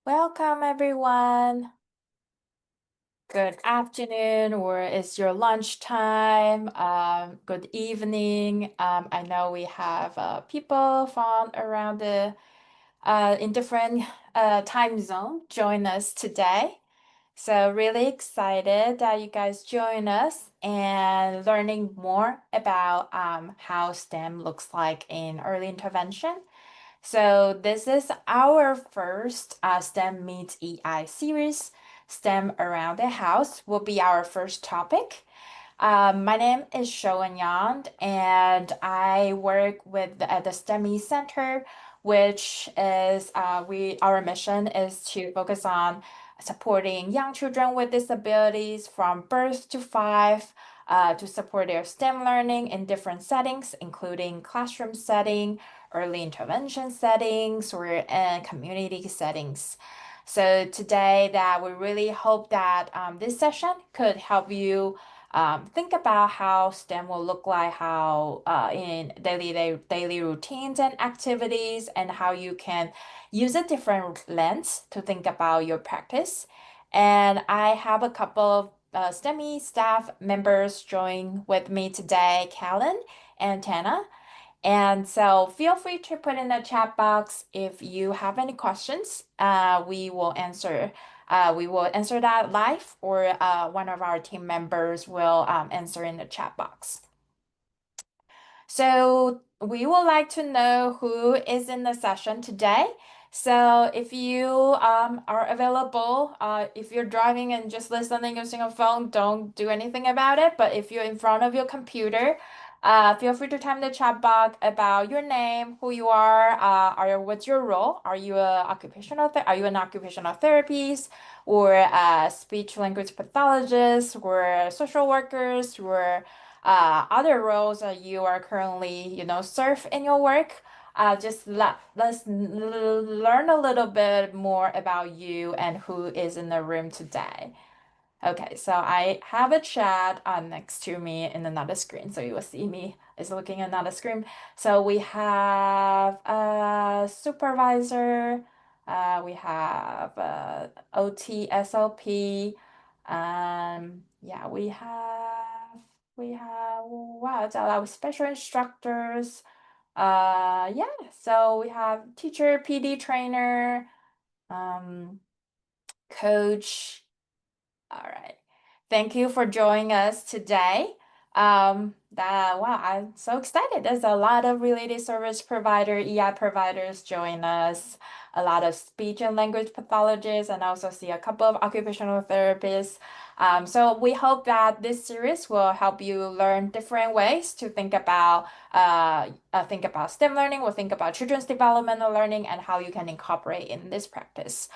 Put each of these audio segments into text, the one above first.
Welcome, everyone. Good afternoon, or it's your lunchtime. Good evening. I know we have people from around the in different time zone join us today. So really excited that you guys join us and learning more about how STEM looks like in early intervention. So this is our first STEM meets EI series. STEM around the house will be our first topic. My name is Shoan Yang, and I work at the STEMI Center, which is our mission is to focus on supporting young children with disabilities from birth to five, to support their STEM learning in different settings, including classroom setting, early intervention settings, or community settings. So today, that we really hope that this session could help you think about how STEM will look like, how in daily routines and activities, and how you can use a different lens to think about your practice. And I have a couple of STEMI staff members join with me today, Callan and Tana. And so feel free to put in the chat box if you have any questions. We will answer that live, or one of our team members will answer in the chat box. So we would like to know who is in the session today. So if you are available, if you're driving and just listening using a phone, don't do anything about it. But if you're in front of your computer, feel free to type in the chat box about your name, who you what's your role? Are you an occupational therapist, or a speech language pathologist, or social workers, or other roles that you are currently, serve in your work. Learn a little bit more about you and who is in the room today. Okay, so I have a chat next to me in another screen, so you will see me is looking at another screen. So we have a supervisor, we have OT SLP, yeah, wow, it's a lot of special instructors. Yeah, so we have teacher, PD trainer, um, coach. All right. Thank you for joining us today. Wow, I'm so excited. There's a lot of related service provider, EI providers join us, a lot of speech and language pathologists, and I also see a couple of occupational therapists. So we hope that this series will help you learn different ways to think about STEM learning, or think about children's developmental learning, and how you can incorporate in this practice.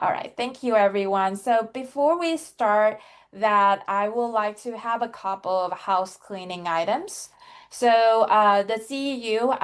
All right, thank you everyone. So before we start that, I would like to have a couple of house cleaning items. So the CEU,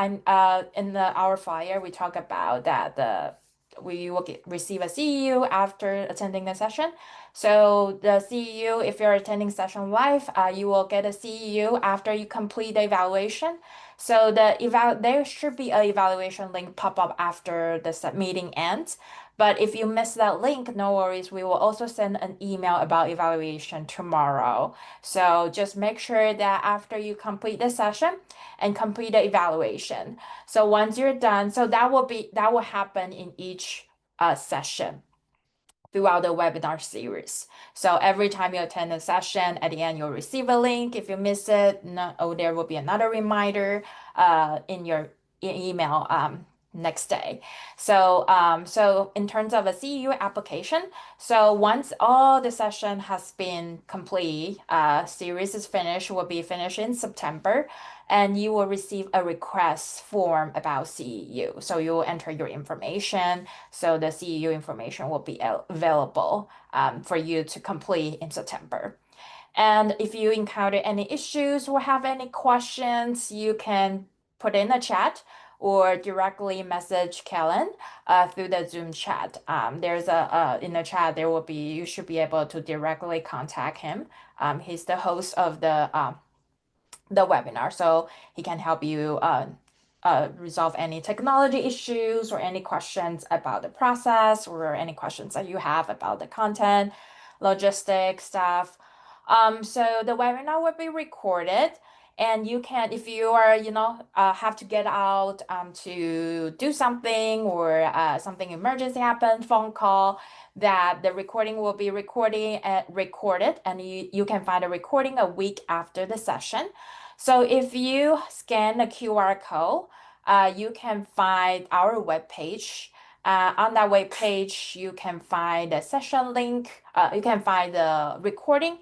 in our flyer, we talk about that we will receive a CEU after attending the session. So the CEU, if you're attending session live, you will get a CEU after you complete the evaluation. So there should be an evaluation link pop up after the meeting ends. But if you miss that link, no worries. We will also send an email about evaluation tomorrow. So just make sure that after you complete the session and complete the evaluation. So once you're done, that will happen in each session throughout the webinar series. So every time you attend a session, at the end you'll receive a link. If you miss it, there will be another reminder in your email next day. So in terms of a CEU application, so once all the session has been complete, series is finished, will be finished in September, and you will receive a request form about CEU. So you will enter your information. So the CEU information will be available for you to complete in September. And if you encounter any issues or have any questions, you can put in a chat or directly message Kellen through the Zoom chat. There's in the chat you should be able to directly contact him. He's the host of the webinar, so he can help you resolve any technology issues or any questions about the process or any questions that you have about the content, logistics stuff. So the webinar will be recorded. And you can, if you are, have to get out to do something or something emergency happened, phone call, that the recording will be recorded, and you can find a recording a week after the session. So if you scan the QR code, you can find our webpage. On that web page, you can find the session link. You can find the recording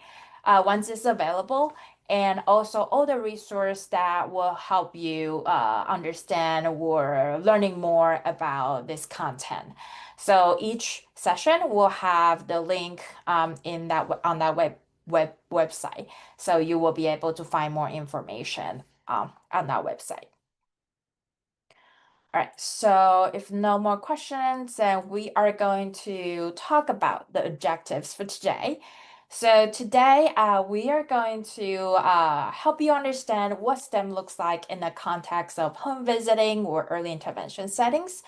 once it's available, and also all the resources that will help you understand or learning more about this content. So each session will have the link in that on that website. So you will be able to find more information on that website. All right, so if no more questions, then we are going to talk about the objectives for today. So today, we are going to help you understand what STEM looks like in the context of home visiting or early intervention settings.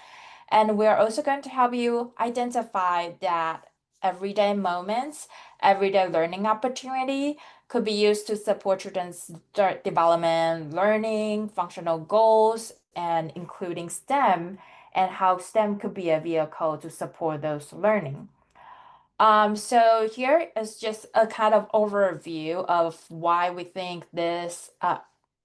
And we're also going to help you identify that everyday moments, everyday learning opportunity could be used to support children's development, learning, functional goals, and including STEM, and how STEM could be a vehicle to support those learning. So here is just a kind of overview of why we think this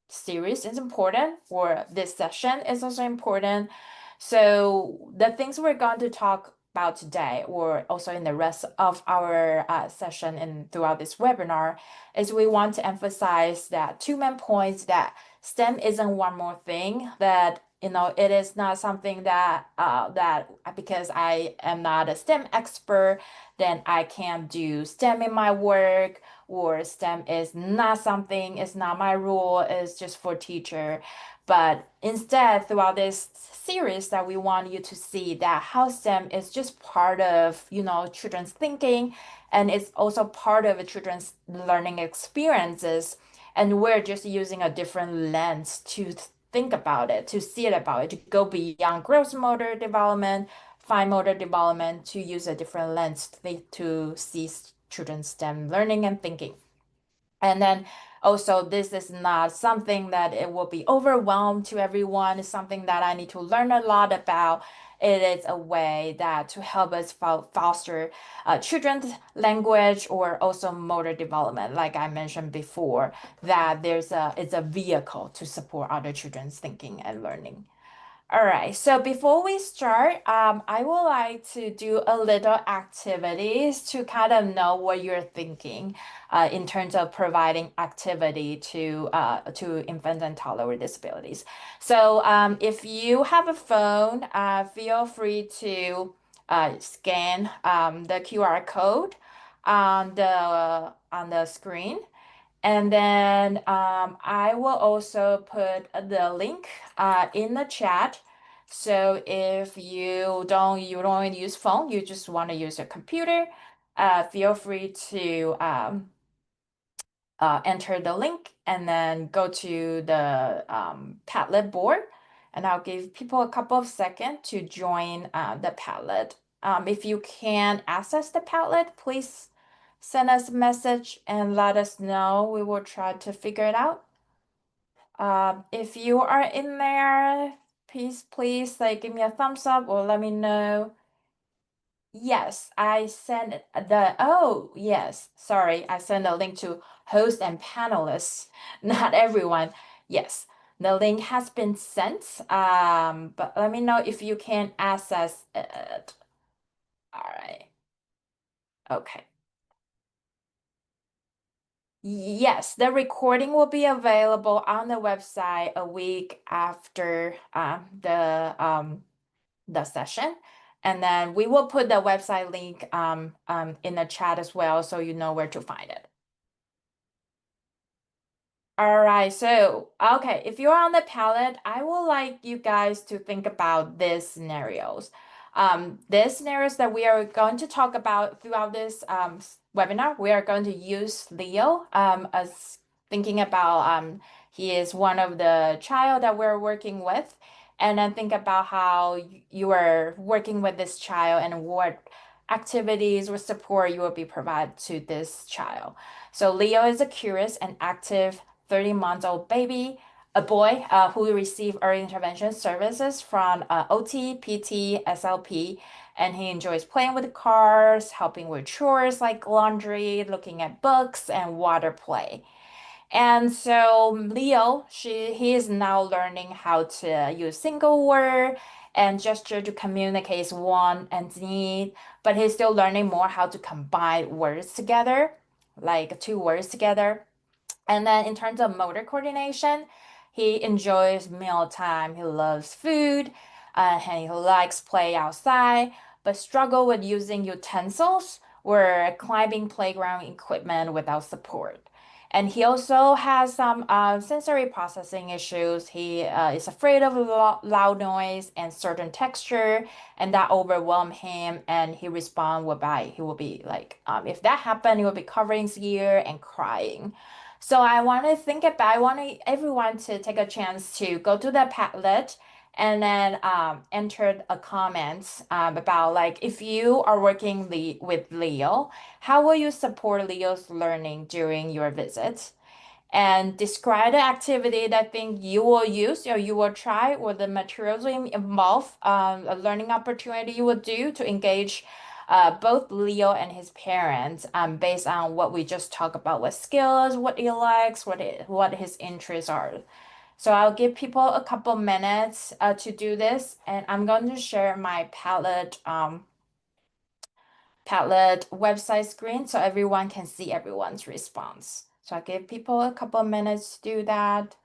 series is important, or this session is also important. So the things we're going to talk about today, or also in the rest of our session and throughout this webinar, is we want to emphasize that two main points: that STEM isn't one more thing, that it is not something that because I am not a STEM expert, then I can't do STEM in my work, or STEM is not something, it's not my rule, it's just for teacher. But instead, throughout this series, that we want you to see that how STEM is just part of, children's thinking, and it's also part of children's learning experiences. And we're just using a different lens to think about it, to see it about it, to go beyond gross motor development, fine motor development, to use a different lens to see children's STEM learning and thinking. And then also, this is not something that it will be overwhelmed to everyone. It's something that I need to learn a lot about. It is a way that to help us foster children's language or also motor development, like I mentioned before, that it's a vehicle to support other children's thinking and learning. All right, so before we start, I would like to do a little activities to kind of know what you're thinking in terms of providing activity to infants and toddlers with disabilities. So if you have a phone, feel free to scan the QR code on the screen. And then I will also put the link in the chat. So if you don't use phone, you just want to use a computer, feel free to enter the link and then go to the Padlet board. And I'll give people a couple of seconds to join the Padlet. If you can access the Padlet, please send us a message and let us know. We will try to figure it out. If you are in there, please like give me a thumbs up or let me know. Yes, I sent oh, yes, sorry, I sent a link to host and panelists, not everyone. Yes, the link has been sent. But let me know if you can access it. All right. Okay. Yes, the recording will be available on the website a week after the session. And then we will put the website link in the chat as well, so you know where to find it. All right, so okay, if you're on the palette, I would like you guys to think about these scenarios. These scenarios that we are going to talk about throughout this webinar, we are going to use Leo as thinking about he is one of the child that we're working with, and then think about how you are working with this child and what activities or support you will be provided to this child. So Leo is a curious and active 30-month-old baby, a boy who received early intervention services from OT, PT, SLP, and he enjoys playing with cars, helping with chores like laundry, looking at books, and water play. And so Leo, he is now learning how to use single word and gesture to communicate his want and need, but he's still learning more how to combine words together, like two words together. And then in terms of motor coordination, he enjoys mealtime. He loves food, and he likes play outside, but struggle with using utensils or climbing playground equipment without support. And he also has some sensory processing issues. He is afraid of loud noise and certain texture, and that overwhelm him. And he respond whereby he will be like, if that happened, he will be covering his ear and crying. So I want everyone to take a chance to go to the Padlet and then enter a comment about like if you are working with Leo, how will you support Leo's learning during your visit? And describe the activity that think you will use or you will try or the materials will involve a learning opportunity you will do to engage both Leo and his parents based on what we just talked about, what skills, what he likes, what his interests are. So I'll give people a couple minutes to do this, and I'm going to share my Padlet website screen so everyone can see everyone's response. So I give people a couple minutes to do that.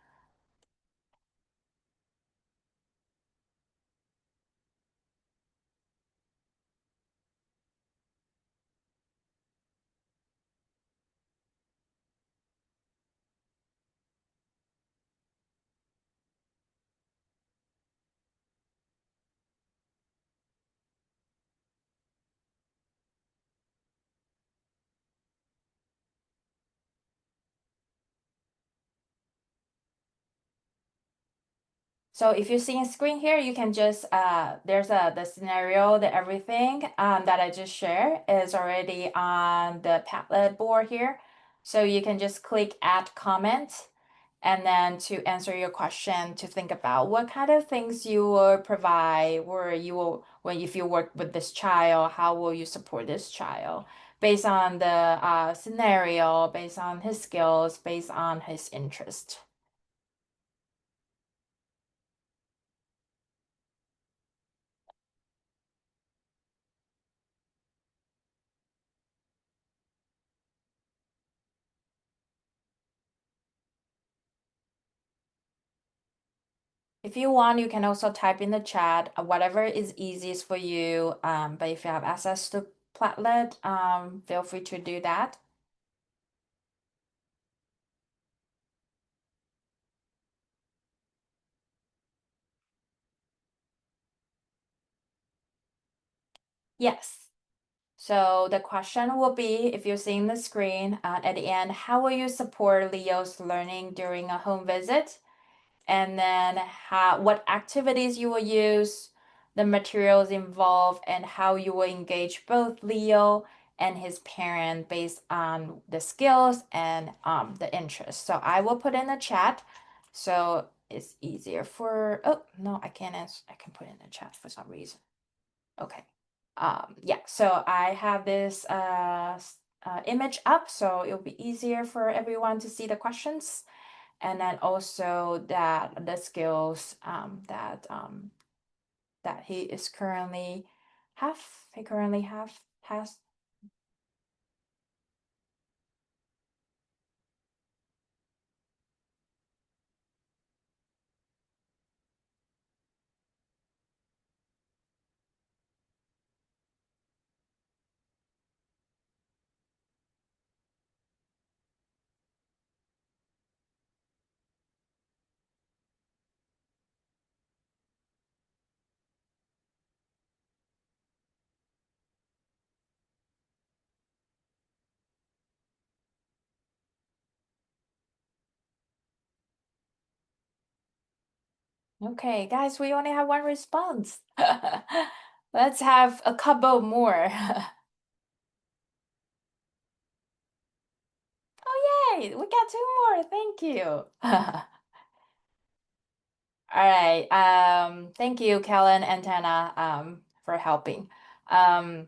So if you see a screen here, you can just there's the scenario, the everything that I just shared is already on the Padlet board here. So you can just click add comment and then to answer your question to think about what kind of things you will provide or you will when if you work with this child, how will you support this child based on the scenario, based on his skills, based on his interest. If you want, you can also type in the chat whatever is easiest for you. But if you have access to Padlet, feel free to do that. Yes. So the question will be, if you're seeing the screen at the end, how will you support Leo's learning during a home visit? And then what activities you will use, the materials involved, and how you will engage both Leo and his parent based on the skills and the interest. So I will put in the chat so it's easier for, oh, no, I can't answer. I can put in the chat for some reason. Okay. Yeah, so I have this image up so it'll be easier for everyone to see the questions and then also that the skills that he currently have has. Okay, guys, we only have one response. Let's have a couple more. Oh, yay! We got two more. Thank you. All right. Thank you, Kellen and Tana, for helping. Um,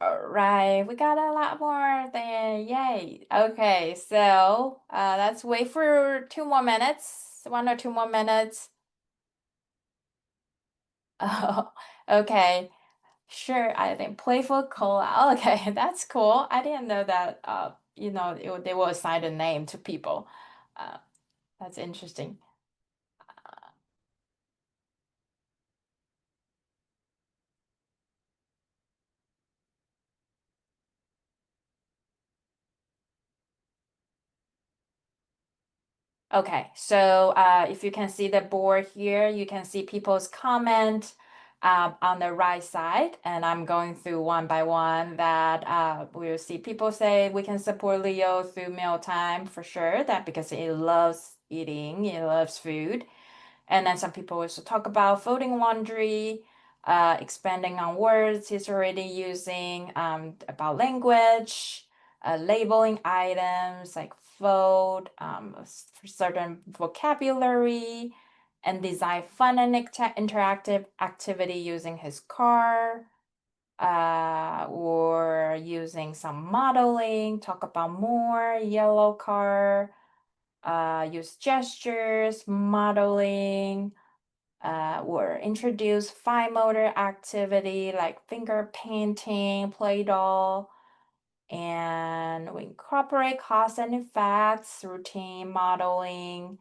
all right, we got a lot more there. Yay. Okay, so let's wait for 2 more minutes. 1 or 2 more minutes. Oh, okay. Sure, I think playful cola. Okay, that's cool. I didn't know that they will assign a name to people. Uh, that's interesting. Okay, so if you can see the board here, you can see people's comment on the right side, and I'm going through one by one that we'll see people say we can support Leo through mealtime for sure, that because he loves eating, he loves food. And then some people also talk about folding laundry, expanding on words he's already using, about language, labeling items like fold, for certain vocabulary, and design fun and interactive activity using his car, or using some modeling, talk about more yellow car, use gestures, modeling, or introduce fine motor activity like finger painting, play doh, and we incorporate cause and effects, routine modeling.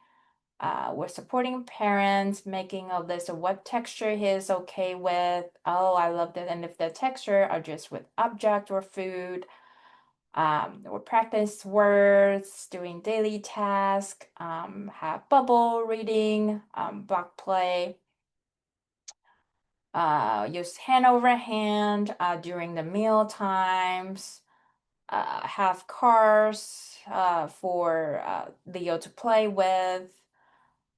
We're supporting parents, making a list of what texture he is okay with. Oh, I love that. And if the texture are just with object or food. We practice words, doing daily tasks, have bubble reading, block play, use hand over hand during the meal times, have cars for Leo to play with,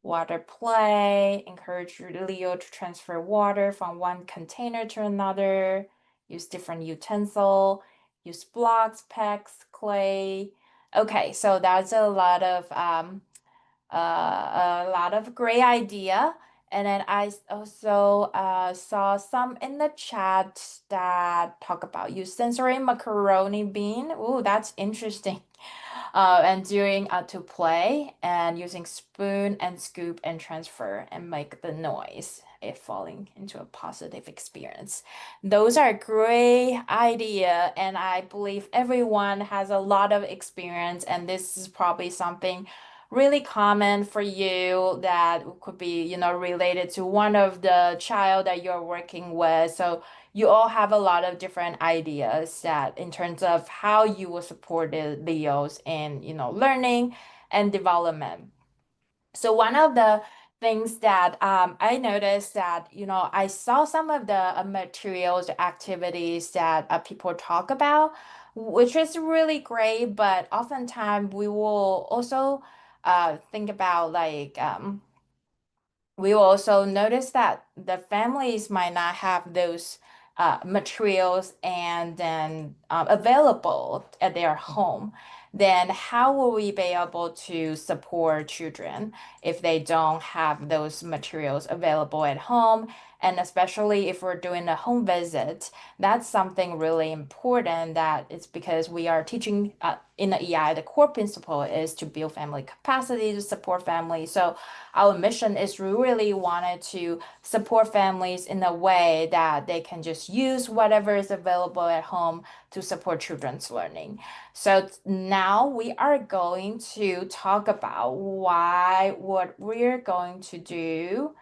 water play, encourage Leo to transfer water from one container to another, use different utensil, use blocks, pecks, clay. Okay, so that's a lot of great idea. And then I also saw some in the chat that talk about use sensory macaroni bean. Ooh, that's interesting. And doing to play and using spoon and scoop and transfer and make the noise, it falling into a positive experience. Those are great idea, and I believe everyone has a lot of experience, and this is probably something really common for you that could be, related to one of the child that you're working with. So you all have a lot of different ideas that in terms of how you will support the Leos in, learning and development. So one of the things that I noticed that, I saw some of the materials, activities that people talk about, which is really great, but oftentimes we will also think about like we also notice that the families might not have those materials and then available at their home. Then how will we be able to support children if they don't have those materials available at home? And especially if we're doing a home visit, that's something really important that it's because we are teaching in the EI, the core principle is to build family capacity to support families. So our mission is really wanted to support families in a way that they can just use whatever is available at home to support children's learning. So now we are going to talk about what we're going to do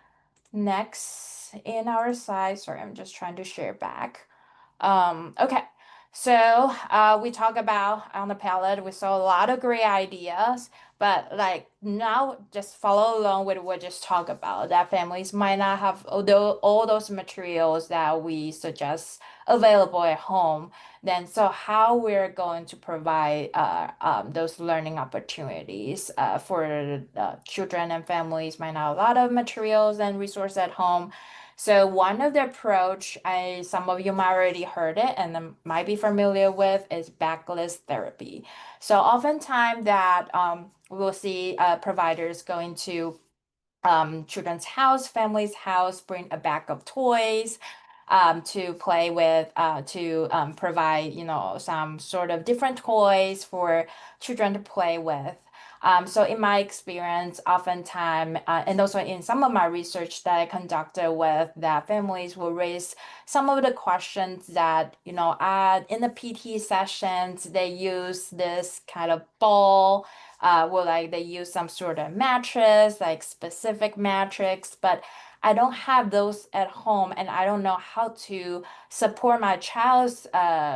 next in our side. Sorry, I'm just trying to share back. Okay. So we talk about on the palette, we saw a lot of great ideas, but like now just follow along with what we just talk about. That families might not have all those materials that we suggest available at home. Then so how we're going to provide those learning opportunities for children and families might not have a lot of materials and resources at home. So one of the approach, some of you might already heard it and might be familiar with, is backlist therapy. So oftentimes that we'll see providers going to children's house, family's house, bring a bag of toys to play with, to provide, some sort of different toys for children to play with. So in my experience, oftentimes, and also in some of my research that I conducted with that families will raise some of the questions that, in the PT sessions, they use this kind of ball where like they use some sort of mattress, like specific mattress, but I don't have those at home and I don't know how to support my child's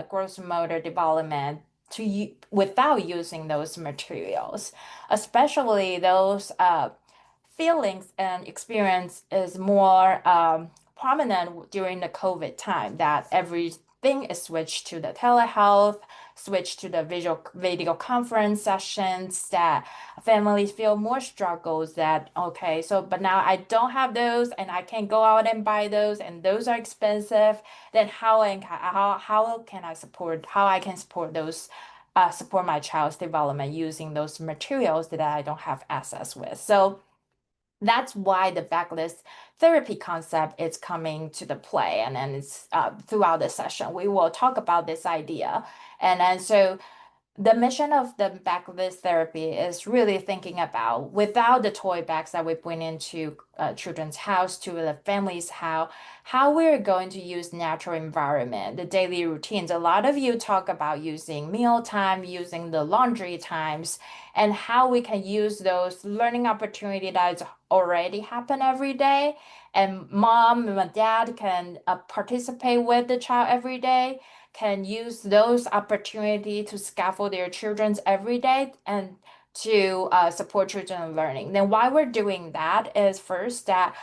gross motor development without using those materials, especially those feelings and experience is more prominent during the COVID time that everything is switched to the telehealth, switched to the visual video conference sessions that families feel more struggles that okay, so but now I don't have those and I can't go out and buy those and those are expensive, then how can I support how I can support those support my child's development using those materials that I don't have access with. So that's why the backlist therapy concept is coming to the play. And then it's throughout the session, we will talk about this idea. And then so the mission of the backlist therapy is really thinking about without the toy bags that we bring into children's house to the family's house, how we're going to use natural environment, the daily routines. A lot of you talk about using meal time, using the laundry times, and how we can use those learning opportunity that already happen every day. And mom and dad can participate with the child every day can use those opportunity to scaffold their children's every day and to support children learning. Then why we're doing that is first that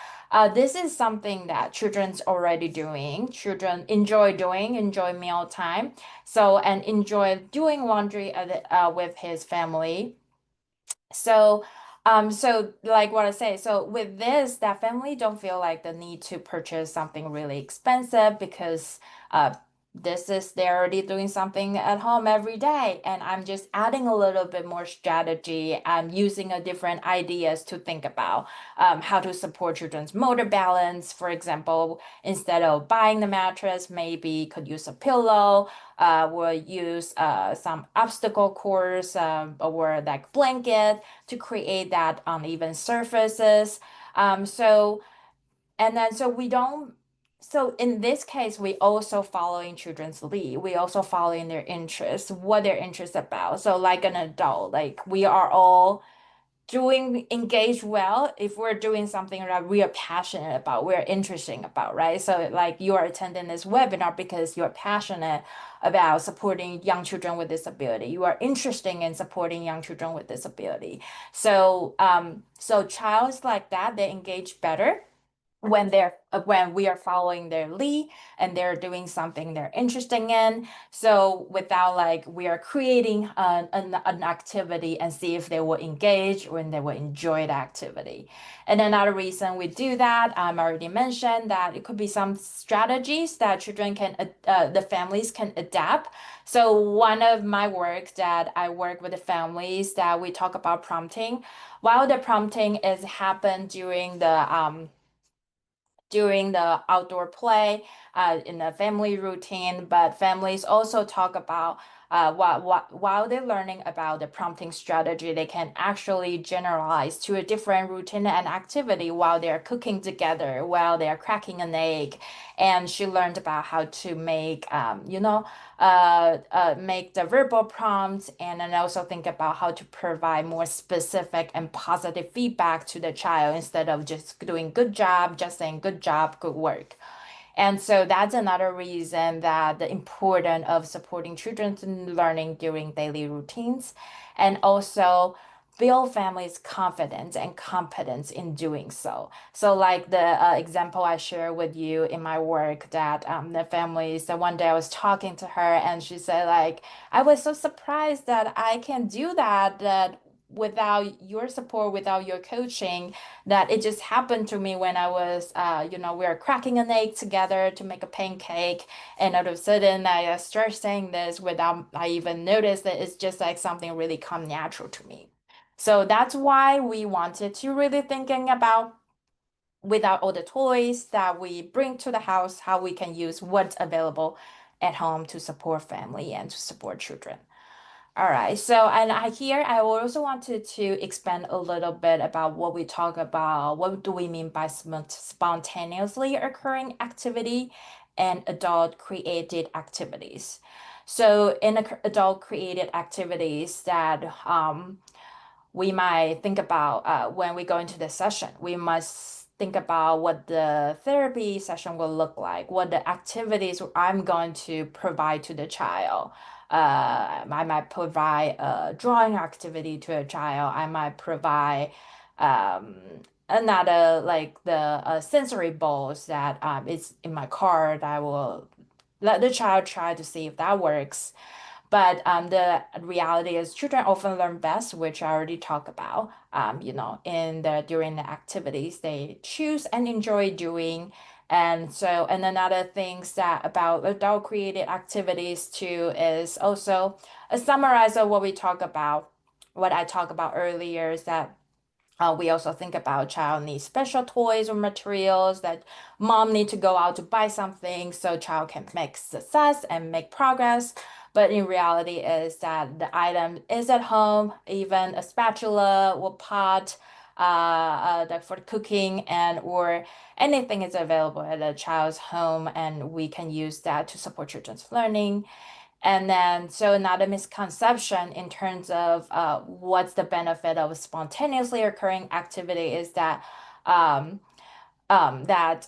this is something that children's already doing. Children enjoy doing, enjoy meal time. So and enjoy doing laundry with his family. So like what I say, so with this, that family don't feel like the need to purchase something really expensive because uh this is they're already doing something at home every day, and I'm just adding a little bit more strategy and using a different ideas to think about how to support children's motor balance. For example, instead of buying the mattress, maybe could use a pillow we'll use some obstacle course or like blanket to create that uneven surfaces. So and then so we don't so in this case we also following children's lead. We also following their interests, what their interests about. So like an adult, like we are all doing engage well if we're doing something that we are passionate about, we're interested about, right? So like you are attending this webinar because you're passionate about supporting young children with disability. You are interested in supporting young children with disability. So childs like that, they engage better when we are following their lead and they're doing something they're interested in. So without like we are creating an activity and see if they will engage or they will enjoy the activity. And another reason we do that, I already mentioned that it could be some strategies that children can the families can adapt. So one of my work that I work with the families that we talk about prompting, while the prompting is happen during the outdoor play in the family routine, but families also talk about while they're learning about the prompting strategy, they can actually generalize to a different routine and activity while they're cooking together, while they're cracking an egg. And she learned about how to make the verbal prompts and then also think about how to provide more specific and positive feedback to the child instead of just doing good job, just saying good job, good work. And so that's another reason that the importance of supporting children's learning during daily routines, and also build families' confidence and competence in doing so. So, like the example I share with you in my work, that the families, that one day I was talking to her and she said, like, I was so surprised that I can do that, that without your support, without your coaching, that it just happened to me when I was, we were cracking an egg together to make a pancake. And all of a sudden, I start saying this without I even notice that it's just like something really come natural to me. So that's why we wanted to really thinking about without all the toys that we bring to the house, how we can use what's available at home to support family and to support children. All right. So, and I also wanted to expand a little bit about what we talk about. What do we mean by spontaneously occurring activity and adult created activities? So, in adult created activities that we might think about when we go into the session. We must think about what the therapy session will look like, what the activities I'm going to provide to the child. I might provide a drawing activity to a child. I might provide um, another like the sensory balls that is in my car that I will let the child try to see if that works. But the reality is children often learn best, which I already talked about, in the during the activities they choose and enjoy doing. And so, and another things that about adult created activities too is also a summarize of what we talk about, what I talked about earlier is that we also think about child needs special toys or materials that mom need to go out to buy something so child can make success and make progress. But in reality is that the item is at home, even a spatula or pot, that for cooking and or anything is available at a child's home, and we can use that to support children's learning. And then, so another misconception in terms of what's the benefit of spontaneously occurring activity is that um, that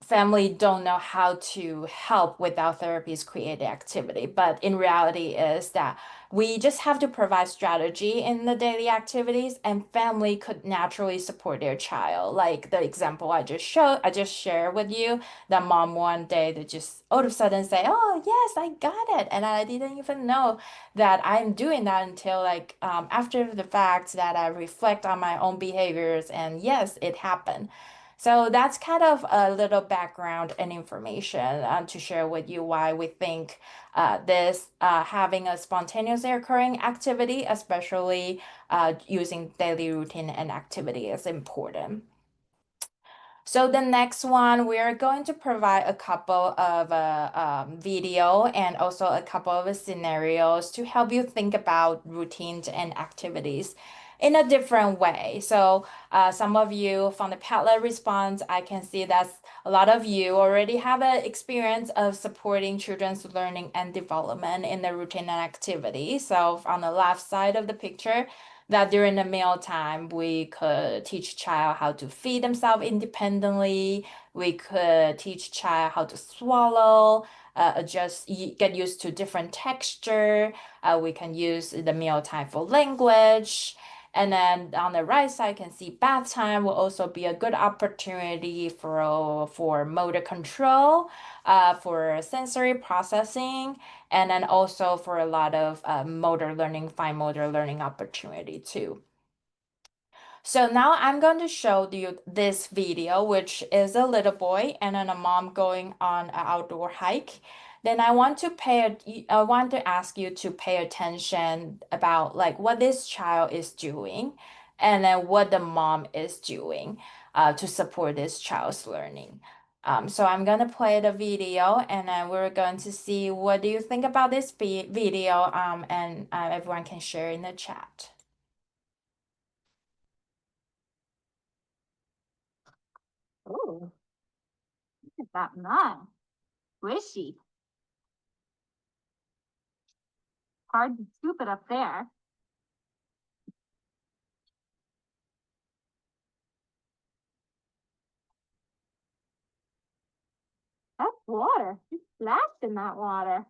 family don't know how to help without therapies created activity. But in reality is that we just have to provide strategy in the daily activities and family could naturally support their child. Like the example I just shared with you, that mom one day that just all of a sudden say, oh yes, I got it. And I didn't even know that I'm doing that until like after the fact that I reflect on my own behaviors and yes, it happened. So that's kind of a little background and information to share with you why we think this having a spontaneously occurring activity, especially using daily routine and activity, is important. So the next one, we are going to provide a couple of video and also a couple of scenarios to help you think about routines and activities in a different way. So some of you from the Padlet response, I can see that a lot of you already have an experience of supporting children's learning and development in the routine and activity. So on the left side of the picture, that during the meal time we could teach child how to feed themselves independently. We could teach child how to swallow, get used to different texture. We can use the meal time for language. And then on the right side, you can see bath time will also be a good opportunity for motor control, for sensory processing, and then also for a lot of motor learning, fine motor learning opportunity too. So now I'm going to show you this video, which is a little boy and then a mom going on an outdoor hike. Then I want to ask you to pay attention about like what this child is doing and then what the mom is doing to support this child's learning. So I'm going to play the video and then we're going to see what do you think about this video and everyone can share in the chat. Oh, look at that mom. Squishy. Hard to scoop it up there. Water. You splashed in that water.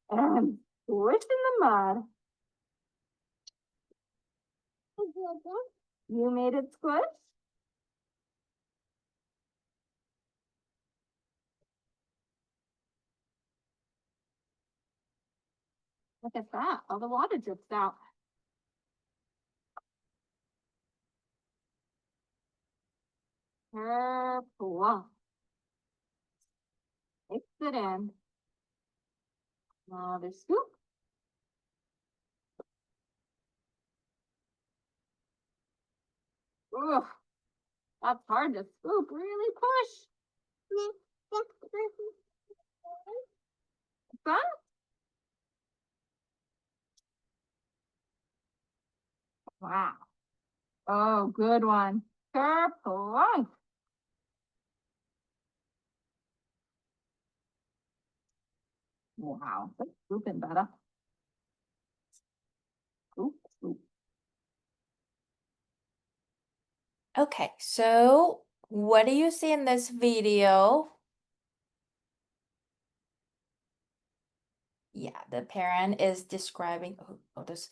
And squish in the mud. You made it squish? Look at that. All the water drips out. Careful. Mix it in. Another scoop. Ugh, that's hard to scoop. Really push. Fun? Wow. Oh, good one. Kerplunk. Wow, that's scooping better. Scoop, scoop. Okay, so what do you see in this video? Yeah, the parent is describing, this.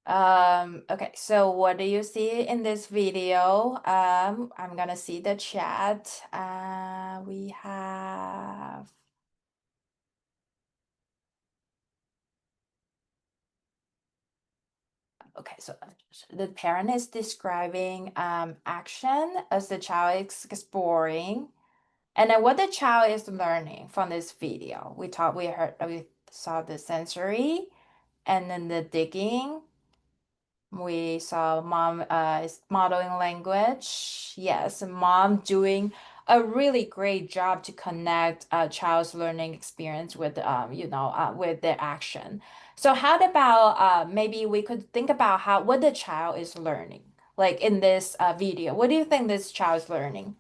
Okay, so what do you see in this video? I'm gonna see the chat. We have, okay, so the parent is describing action as the child is exploring, and then what the child is learning from this video. We saw the sensory, and then the digging. We saw mom is modeling language. Yes, mom doing a really great job to connect a child's learning experience with with their action. So how about maybe we could think about how what the child is learning, like in this video. What do you think this child's learning?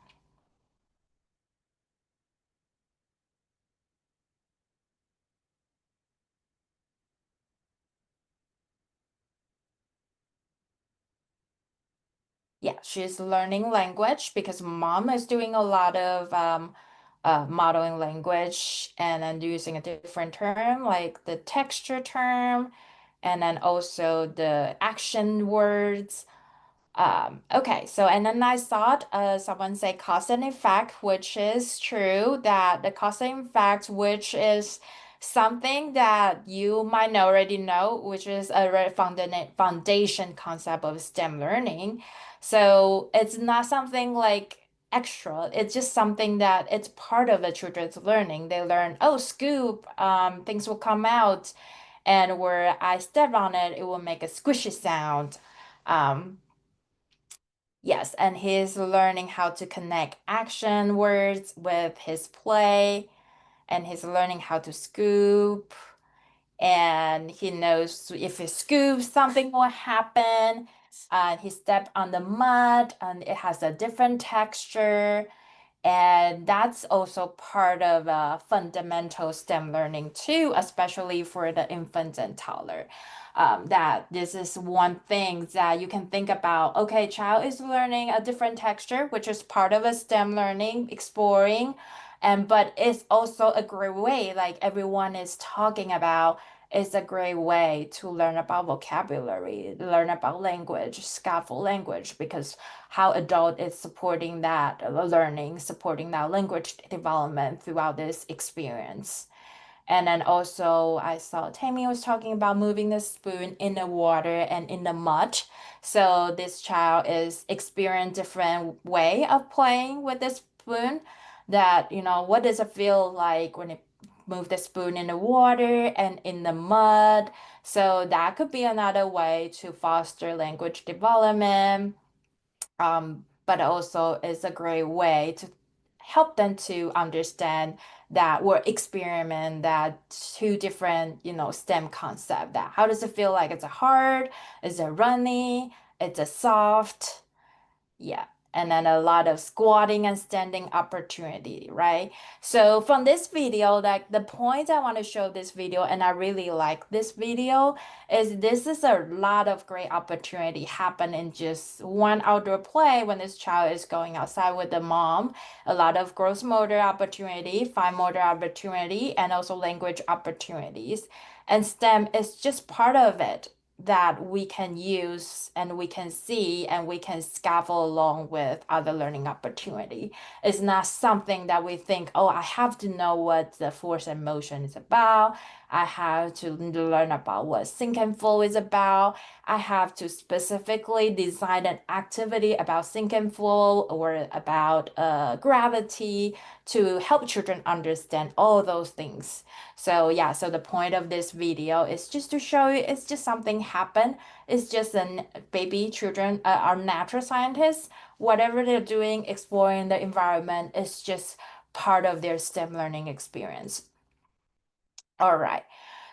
Yeah, she's learning language because mom is doing a lot of modeling language and then using a different term like the texture term and then also the action words. Okay, so and then I thought someone say cause and effect, which is true that the cause and effect, which is something that you might already know, which is a foundation concept of STEM learning. So it's not something like extra. It's just something that it's part of the children's learning. They learn, oh, scoop, things will come out, and where I step on it, it will make a squishy sound. Um, Yes, and he's learning how to connect action words with his play, and he's learning how to scoop, and he knows if he scoops, something will happen. He stepped on the mud, and it has a different texture. And that's also part of fundamental STEM learning too, especially for the infants and toddler. That this is one thing that you can think about. Okay, child is learning a different texture, which is part of a STEM learning, exploring, and but it's also a great way, like everyone is talking about, it's a great way to learn about vocabulary, learn about language, scaffold language, because how adult is supporting that learning, supporting that language development throughout this experience. And then also I saw Tammy was talking about moving the spoon in the water and in the mud. So this child is experiencing different way of playing with the spoon that, what does it feel like when it move the spoon in the water and in the mud. So that could be another way to foster language development, but also is a great way to help them to understand that or experiment that two different, STEM concept. That how does it feel like? It's a hard, it's a runny, it's a soft. Yeah. and then a lot of squatting and standing opportunity, right? So from this video, like the point I want to show this video, and I really like this video, is this is a lot of great opportunity happen in just one outdoor play when this child is going outside with the mom. A lot of gross motor opportunity, fine motor opportunity, and also language opportunities. And STEM is just part of it that we can use and we can see and we can scaffold along with other learning opportunity. It's not something that we think, oh, I have to know what the force and motion is about. I have to learn about what sink and flow is about. I have to specifically design an activity about sink and flow or about gravity to help children understand all those things. So yeah, so the point of this video is just to show you it's just something happen. It's just a baby children are natural scientists. Whatever they're doing, exploring the environment is just part of their STEM learning experience. All right.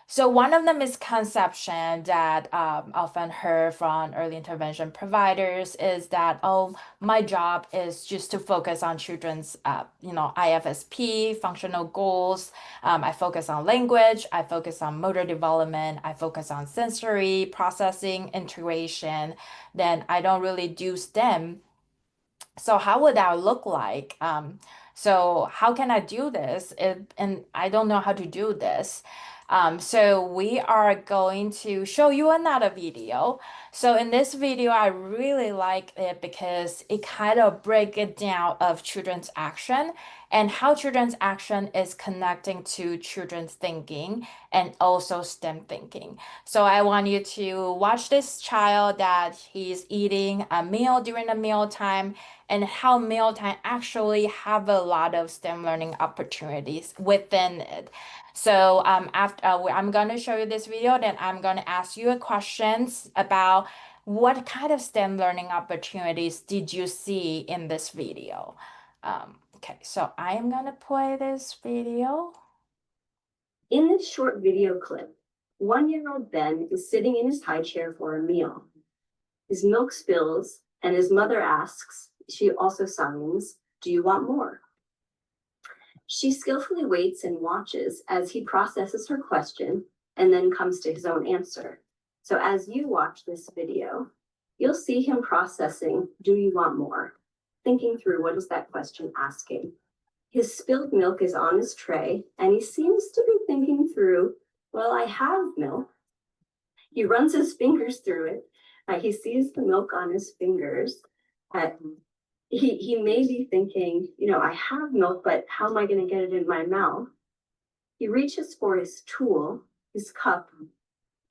So one of the misconceptions that often heard from early intervention providers is that, oh, my job is just to focus on children's, IFSP, functional goals. I focus on language, I focus on motor development, I focus on sensory processing, integration. Then I don't really do STEM. So how would that look like? So how can I do this? And I don't know how to do this. So we are going to show you another video. So in this video, I really like it because it kind of break it down of children's action and how children's action is connecting to children's thinking and also STEM thinking. So I want you to watch this child that he's eating a meal during the meal time and how mealtime actually have a lot of STEM learning opportunities within it. So after I'm going to show you this video, then I'm going to ask you questions about what kind of STEM learning opportunities did you see in this video? Okay, so I am going to play this video. In this short video clip, 1-year-old Ben is sitting in his high chair for a meal. His milk spills, and his mother asks, she also signs, "Do you want more?" She skillfully waits and watches as he processes her question and then comes to his own answer. So as you watch this video, you'll see him processing, "Do you want more?" Thinking through what is that question asking. His spilled milk is on his tray, and he seems to be thinking through, well, I have milk. He runs his fingers through it. He sees the milk on his fingers. He may be thinking, I have milk, but how am I going to get it in my mouth? He reaches for his tool, his cup,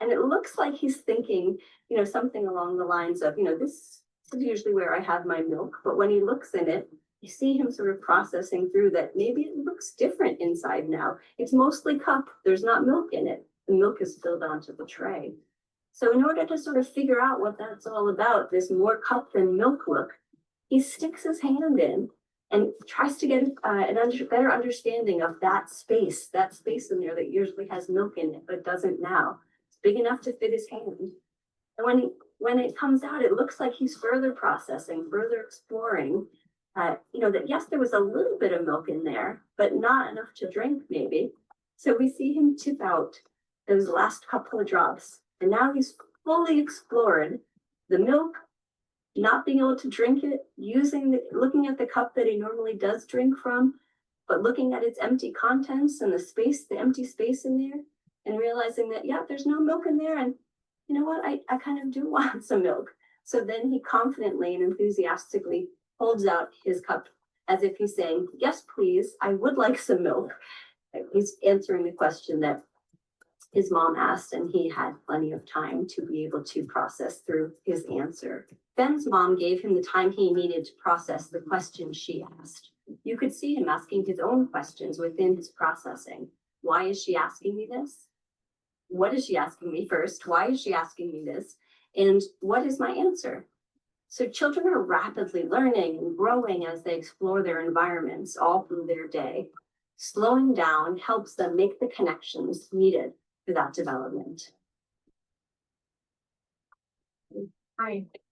and it looks like he's thinking, something along the lines of, this is usually where I have my milk. But when he looks in it, you see him sort of processing through that maybe it looks different inside now. It's mostly cup. There's not milk in it. The milk is spilled onto the tray. So in order to sort of figure out what that's all about, this more cup than milk look, he sticks his hand in and tries to get a better understanding of that space in there that usually has milk in it, but doesn't now. It's big enough to fit his hand. And when it comes out, it looks like he's further processing, further exploring, that yes, there was a little bit of milk in there, but not enough to drink maybe. So we see him tip out those last couple of drops. And now he's fully explored the milk, not being able to drink it, looking at the cup that he normally does drink from, but looking at its empty contents and the empty space in there, and realizing that, yeah, there's no milk in there. And you know what, I kind of do want some milk. So then he confidently and enthusiastically holds out his cup as if he's saying, "Yes, please, I would like some milk." He's answering the question that his mom asked, and he had plenty of time to be able to process through his answer. Ben's mom gave him the time he needed to process the question she asked. You could see him asking his own questions within his processing. Why is she asking me this? What is she asking me first? Why is she asking me this? And what is my answer? So children are rapidly learning and growing as they explore their environments all through their day. Slowing down helps them make the connections needed for that development.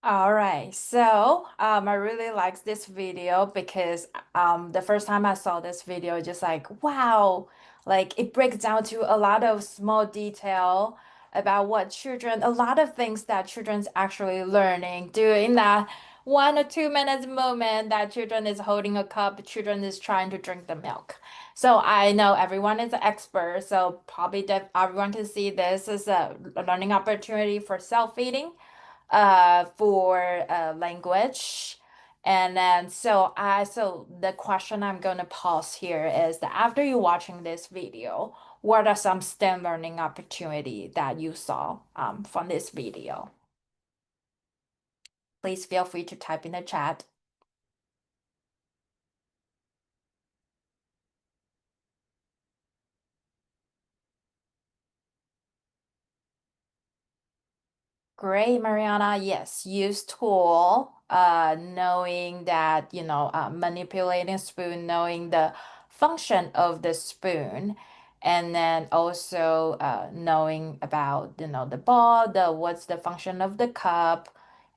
All right, so I really liked this video because the first time I saw this video, just like wow, like it breaks down to a lot of small detail about what children, a lot of things that children's actually learning during that 1 or 2 minutes moment that children is holding a cup, children is trying to drink the milk. So I know everyone is an expert, so probably that everyone can see this as a learning opportunity for self-feeding for language. And then so the question I'm gonna pause here is that after you watching this video, what are some STEM learning opportunity that you saw from this video? Please feel free to type in the chat. Great, Mariana. Yes, use tool, knowing that, manipulating spoon, knowing the function of the spoon, and then also knowing about, the ball, what's the function of the cup,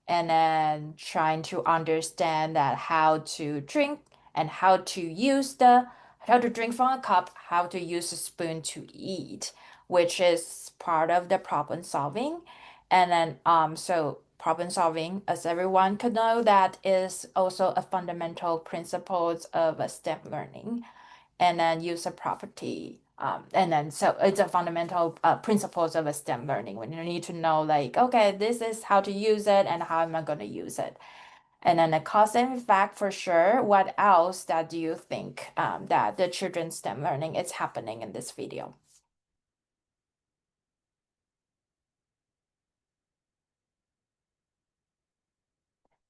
and then trying to understand that how to drink and how to drink from a cup, how to use a spoon to eat, which is part of the problem solving. And then, so problem solving, as everyone could know, that is also a fundamental principles of a STEM learning. And then user property. And then, so it's a fundamental principles of a STEM learning when you need to know, like, okay, this is how to use it and how am I going to use it. And then the cause and effect for sure. What else that do you think that the children's STEM learning is happening in this video?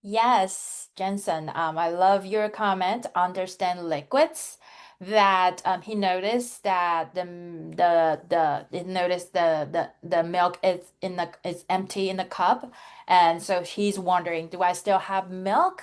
Yes, Jensen. I love your comment. Understand liquids. That he noticed that he noticed the milk is empty in the cup, and so he's wondering, do I still have milk?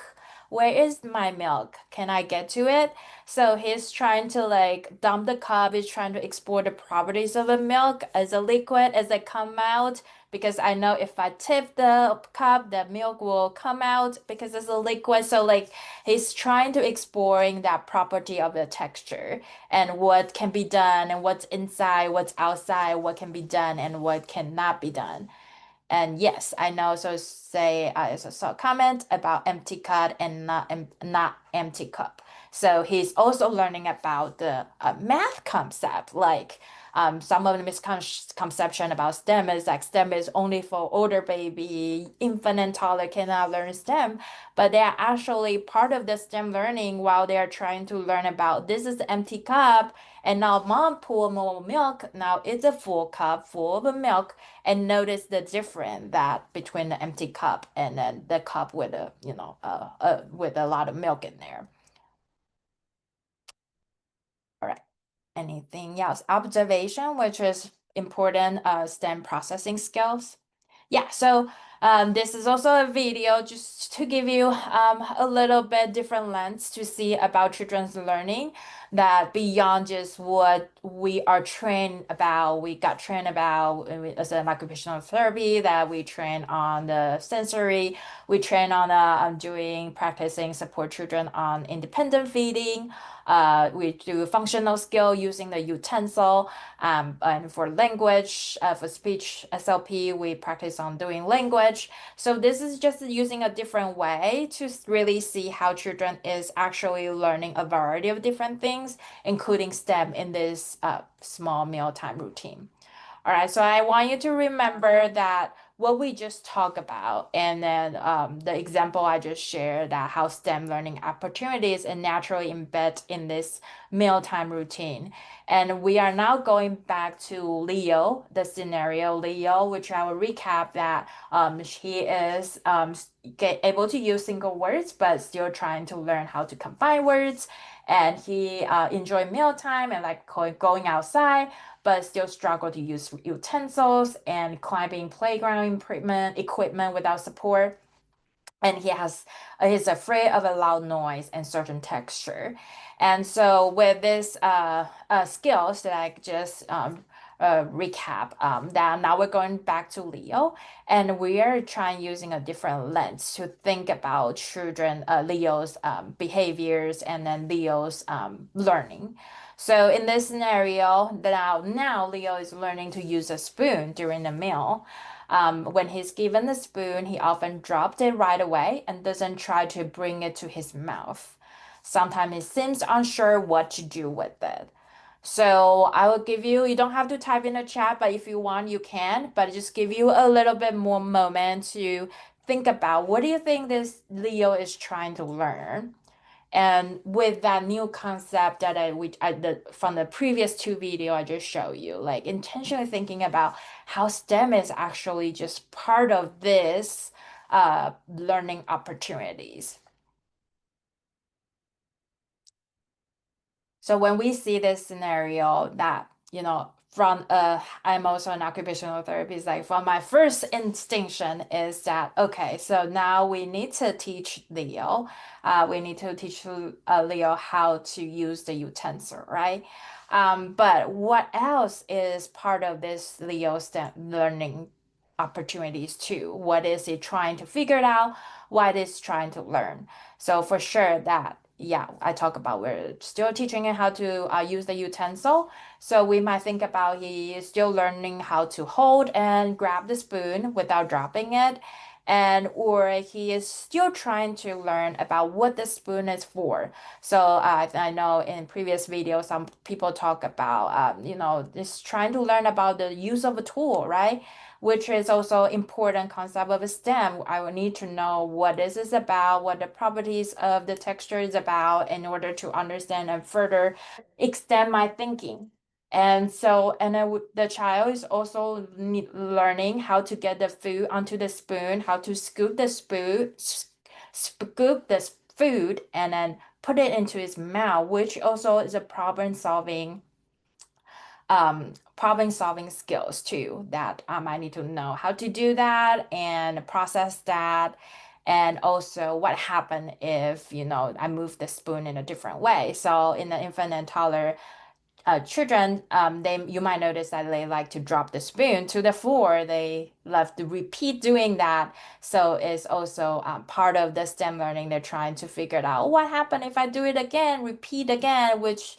Where is my milk? Can I get to it? So he's trying to like dump the cup. He's trying to explore the properties of the milk as a liquid as it come out because I know if I tip the cup, the milk will come out because it's a liquid. So like he's trying to exploring that property of the texture and what can be done and what's inside, what's outside, what can be done and what cannot be done. And yes, I know. So say I also saw a comment about empty cup and not empty cup. So he's also learning about the math concept. Like some of the misconception about STEM is like STEM is only for older baby, infant and toddler cannot learn STEM, but they are actually part of the STEM learning while they are trying to learn about this is the empty cup. And now mom pour more milk. Now it's a full cup full of milk and notice the difference that between the empty cup and then the cup with with a lot of milk in there. All right. Anything else? Observation, which is important STEM processing skills. Yeah, so this is also a video just to give you a little bit different lens to see about children's learning that beyond just what we are trained about, we got trained about as an occupational therapy, that we train on the sensory, we train on doing practicing support children on independent feeding. We do functional skill using the utensil. And for language, for speech SLP, we practice on doing language. So this is just using a different way to really see how children is actually learning a variety of different things, including STEM in this small mealtime routine. All right, so I want you to remember that what we just talked about, and then the example I just shared, that how STEM learning opportunities and naturally embed in this mealtime routine. And we are now going back to Leo, the scenario Leo, which I will recap that he is able to use single words, but still trying to learn how to combine words. And he enjoy mealtime and like going outside but still struggle to use utensils and climbing playground equipment without support. And he's afraid of a loud noise and certain texture. And so with this skills that I just recap. That now we're going back to Leo, and we are trying using a different lens to think about children, Leo's behaviors, and then Leo's learning. So in this scenario, now Leo is learning to use a spoon during the meal. When he's given the spoon, he often dropped it right away and doesn't try to bring it to his mouth. Sometimes he seems unsure what to do with it. So I will give you, you don't have to type in the chat, but if you want, you can, but just give you a little bit more moment to think about what do you think this Leo is trying to learn? And with that new concept that from the previous two video I just showed you, like intentionally thinking about how STEM is actually just part of this learning opportunities. So when we see this scenario that, from I'm also an occupational therapist, like from my first instinction is that, okay, so now we need to teach Leo, we need to teach Leo how to use the utensil, right? But what else is part of this Leo STEM learning opportunities too? What is he trying to figure it out? What is trying to learn? So for sure that, yeah, I talk about we're still teaching him how to use the utensil. So we might think about he is still learning how to hold and grab the spoon without dropping it. And or he is still trying to learn about what the spoon is for. So I know in previous videos, some people talk about, just trying to learn about the use of a tool, right? Which is also important concept of STEM. I will need to know what this is about, what the properties of the texture is about in order to understand and further extend my thinking. And so, and then the child is also learning how to get the food onto the spoon, how to scoop the spoon, scoop the food, and then put it into his mouth, which also is a problem solving skills too that I need to know how to do that and process that. And also what happened if, I move the spoon in a different way. So in the infant and toddler children, you might notice that they like to drop the spoon to the floor. They love to repeat doing that. So it's also part of the STEM learning. They're trying to figure it out. What happened if I do it again, repeat again, which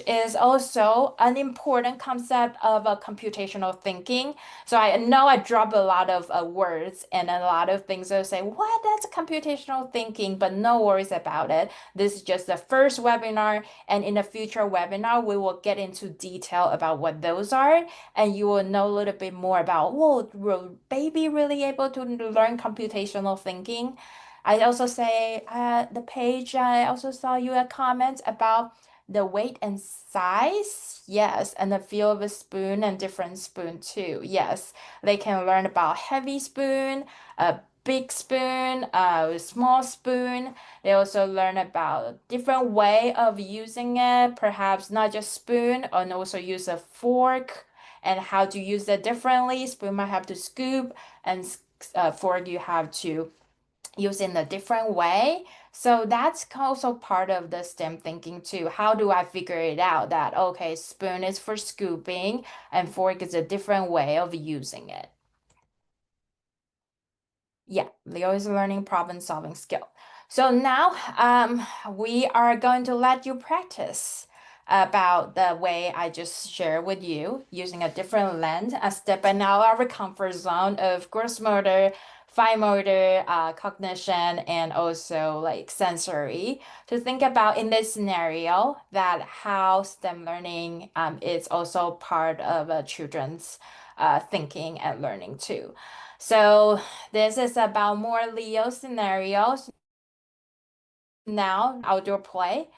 is also an important concept of computational thinking. So I know I drop a lot of words and a lot of things that say, what? That's computational thinking, but no worries about it. This is just the first webinar, and in a future webinar, we will get into detail about what those are, and you will know a little bit more about, whoa, will baby really able to learn computational thinking? I also say the page, I also saw you a comment about the weight and size, yes, and the feel of a spoon and different spoon too. Yes, they can learn about heavy spoon, a big spoon, a small spoon. They also learn about different way of using it, perhaps not just spoon, and also use a fork and how to use it differently. Spoon might have to scoop, and fork you have to use in a different way. So that's also part of the STEM thinking too. How do I figure it out that, okay, spoon is for scooping and fork is a different way of using it? Yeah, Leo is learning problem solving skill. So now we are going to let you practice about the way I just shared with you using a different lens, stepping out of our comfort zone of gross motor, fine motor, cognition, and also like sensory to think about in this scenario that how STEM learning is also part of children's thinking and learning too. So this is about more Leo scenarios. Now, outdoor play.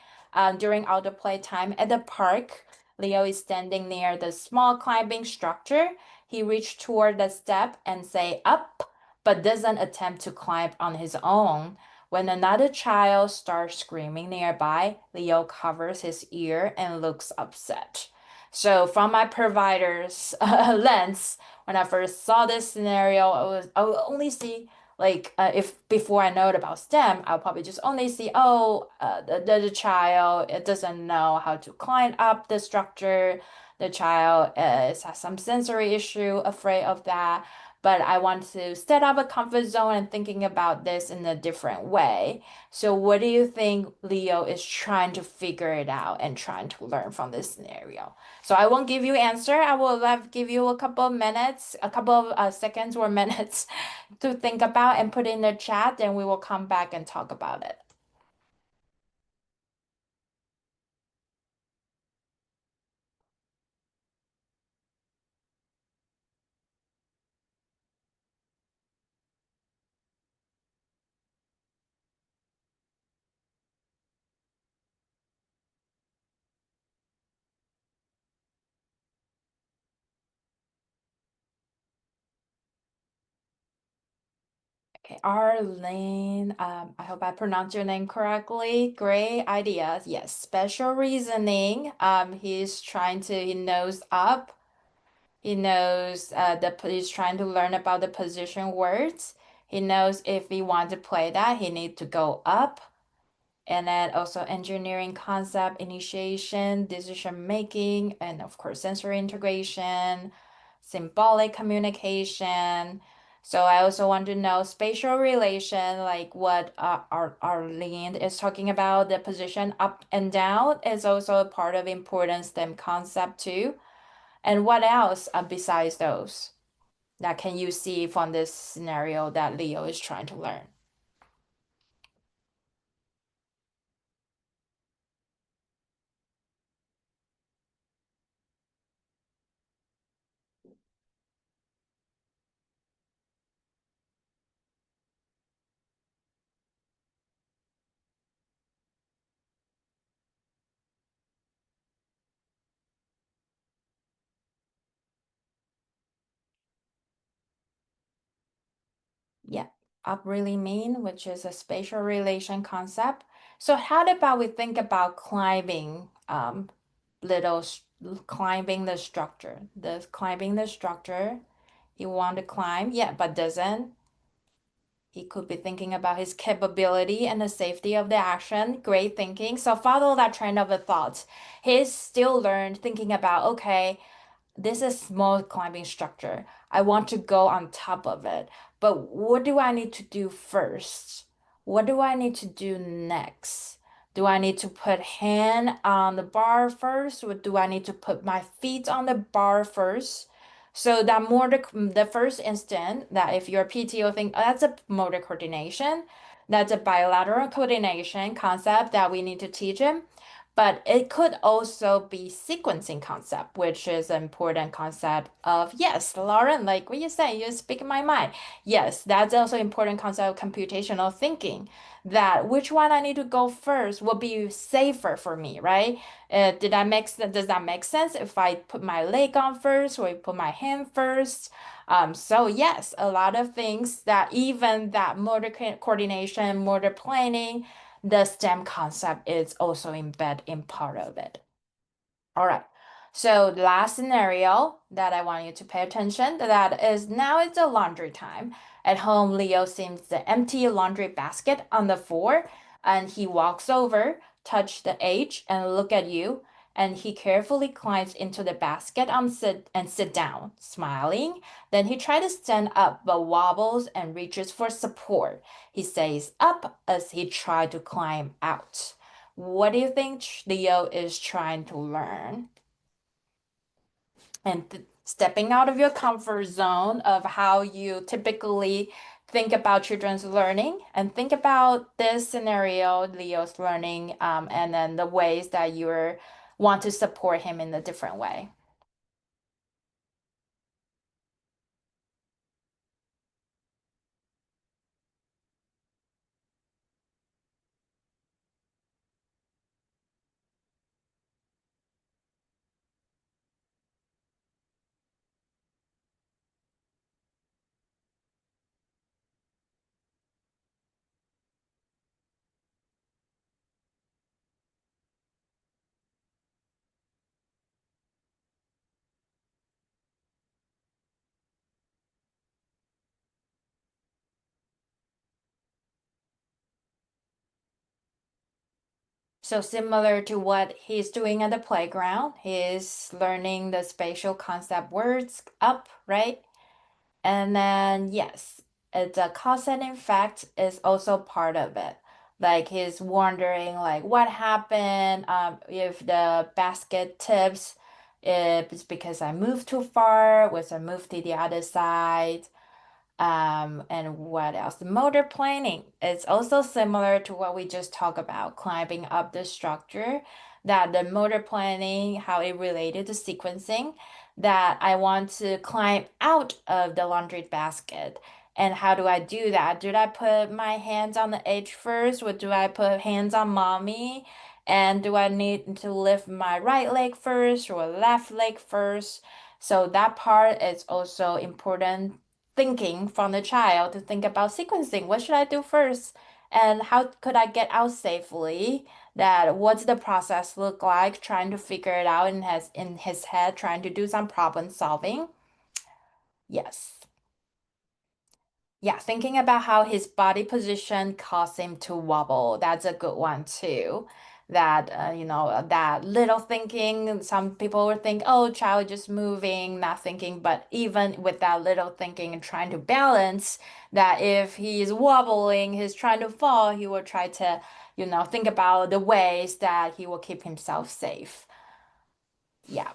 During outdoor play time at the park, Leo is standing near the small climbing structure. He reached toward the step and say up, but doesn't attempt to climb on his own. When another child starts screaming nearby, Leo covers his ear and looks upset. So from my provider's lens, when I first saw this scenario, I would only see Like if before I know about STEM, I'll probably just only see, oh, the child it doesn't know how to climb up the structure. The child has some sensory issue, afraid of that. But I want to set up a comfort zone and thinking about this in a different way. So what do you think Leo is trying to figure it out and trying to learn from this scenario? So I won't give you answer. I will give you a couple of minutes, a couple of seconds or minutes to think about and put in the chat, and we will come back and talk about it. Okay, Arlene, I hope I pronounced your name correctly. Great ideas. Yes, special reasoning. He's trying to, he knows up. He knows he's trying to learn about the position words. He knows if he wants to play that, he needs to go up. And then also engineering concept initiation, decision making, and of course sensory integration, symbolic communication. So I also want to know spatial relation, like what Arlene is talking about. The position up and down is also a part of important STEM concept too. And what else besides those that can you see from this scenario that Leo is trying to learn? Yeah, up really mean, which is a spatial relation concept. So how about we think about climbing, little climbing the structure. The climbing the structure. He want to climb, yeah, but doesn't. He could be thinking about his capability and the safety of the action. Great thinking. So follow that train of a thought. He's still learned thinking about, okay, this is small climbing structure. I want to go on top of it. But what do I need to do first? What do I need to do next? Do I need to put hand on the bar first, or do I need to put my feet on the bar first? So that the first instant that if your PTO think, oh, that's a motor coordination, that's a bilateral coordination concept that we need to teach him. But it could also be sequencing concept, which is an important concept of, yes, Lauren, like what you say, you speak in my mind. Yes, that's also important concept of computational thinking, that which one I need to go first will be safer for me, right? Does that make sense if I put my leg on first or I put my hand first? So yes, a lot of things that even that motor coordination, motor planning, the STEM concept is also embedded in part of it. All right. So the last scenario that I want you to pay attention to that is now it's a laundry time. At home, Leo sees the empty laundry basket on the floor, and he walks over, touch the edge, and look at you. And he carefully climbs into the basket and sit down, smiling. Then he tries to stand up, but wobbles and reaches for support. He says up as he tries to climb out. What do you think Leo is trying to learn? And stepping out of your comfort zone of how you typically think about children's learning and think about this scenario, Leo's learning, and then the ways that you want to support him in a different way. So similar to what he's doing at the playground, he's learning the spatial concept words up, right? And then, yes, the cause and effect is also part of it. Like he's wondering, like, what happened if the basket tips, if it's because I moved too far, was I moved to the other side? And what else? The motor planning is also similar to what we just talked about, climbing up the structure. That the motor planning, how it related to sequencing, that I want to climb out of the laundry basket. And how do I do that? Do I put my hands on the edge first, or do I put hands on mommy? And do I need to lift my right leg first or left leg first? So that part is also important thinking from the child to think about sequencing. What should I do first? And how could I get out safely? That what's the process look like? Trying to figure it out in his head, trying to do some problem solving. Yes. Yeah, thinking about how his body position caused him to wobble. That's a good one too. That that little thinking, some people would think, oh, child just moving, not thinking, but even with that little thinking and trying to balance, that if he's wobbling, he's trying to fall, he will try to, think about the ways that he will keep himself safe. Yeah.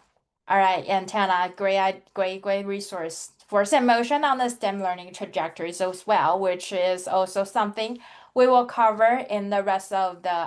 All right, and Tana, great resource for some motion on the STEM learning trajectories as well, which is also something we will cover in the rest of the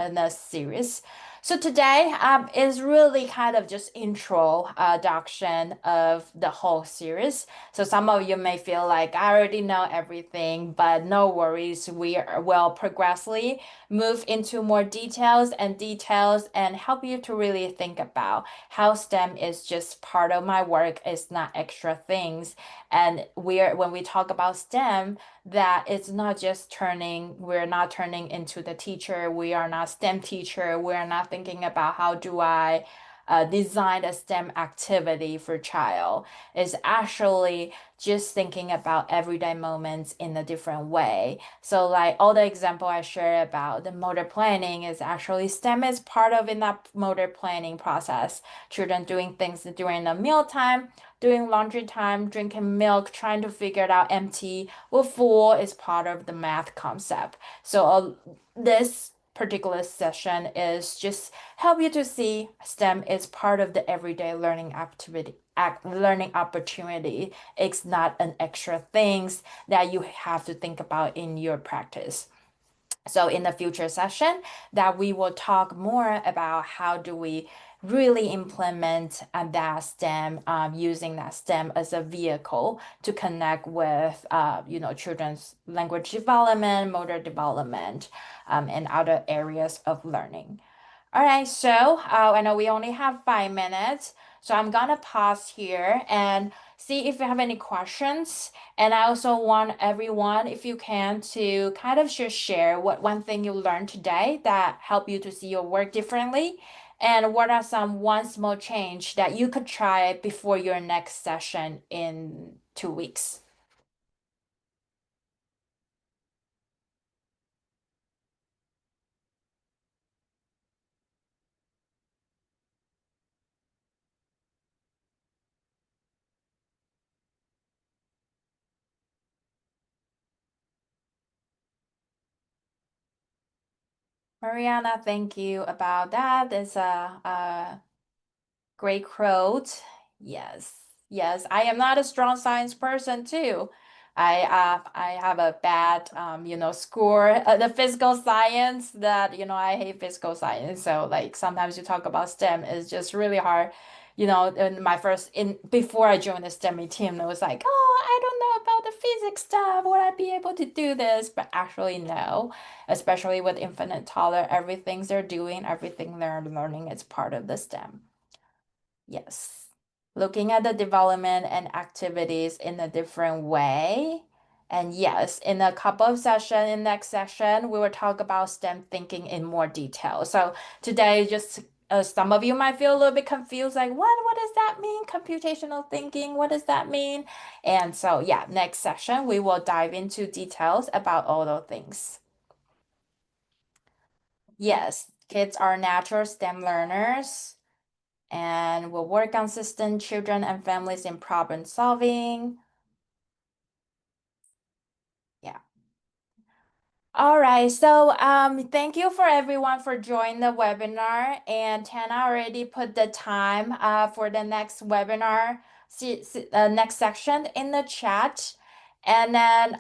in the series. So today is really kind of just introduction of the whole series. So some of you may feel like I already know everything, but no worries, will progressively move into more details and help you to really think about how STEM is just part of my work, it's not extra things. And when we talk about STEM, that it's not just we're not turning into the teacher, we are not STEM teacher, we're not thinking about how do I design a STEM activity for child. It's actually just thinking about everyday moments in a different way. So like all the example I shared about the motor planning is actually STEM is part of in that motor planning process. Children doing things during the mealtime, doing laundry time, drinking milk, trying to figure it out empty or full is part of the math concept. So this particular session is just help you to see STEM is part of the everyday learning activity, learning opportunity. It's not an extra things that you have to think about in your practice. So in the future session that we will talk more about how do we really implement that STEM, using that STEM as a vehicle to connect with, children's language development, motor development, and other areas of learning. All right, so I know we only have 5 minutes, so I'm gonna pause here and see if you have any questions. And I also want everyone, if you can, to kind of just share what one thing you learned today that helped you to see your work differently, and what are some one small change that you could try before your next session in 2 weeks. Mariana, thank you about that. It's a great quote. Yes. Yes. I am not a strong science person too. I have a bad score the physical science that I hate physical science. So like sometimes you talk about STEM is just really hard. In my first in before I joined the STEM team, it was like, oh, I don't know about the physics stuff. Would I be able to do this? But actually, no. Especially with infinite toddler, everything they're doing, everything they're learning, it's part of the STEM. Yes. Looking at the development and activities in a different way. And yes, in a couple of session, in next session, we will talk about STEM thinking in more detail. So today, just some of you might feel a little bit confused, like, what does that mean? Computational thinking, what does that mean? And so, yeah, next session, we will dive into details about all those things. Yes. Kids are natural STEM learners and will work on assisting children and families in problem solving. Yeah. All right, so thank you for everyone for joining the webinar, and Tana already put the time for the next webinar, next section in the chat, and then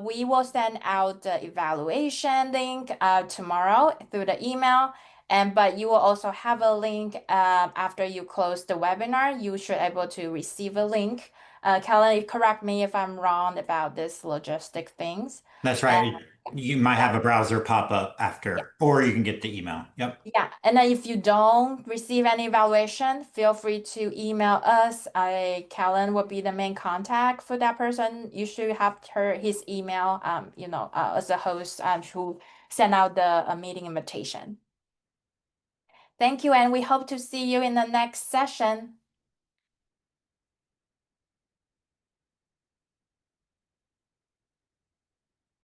we will send out the evaluation link tomorrow through the email, but you will also have a link after you close the webinar. You should able to receive a link. Kelly, correct me if I'm wrong about this logistic things. That's And right. You might have a browser pop up after, or you can get the email. Yep. yeah, and then if you don't receive any evaluation, feel free to email us. Kellen will be the main contact for that person. You should have his email, as a host, who send out the meeting invitation. Thank you, and we hope to see you in the next session.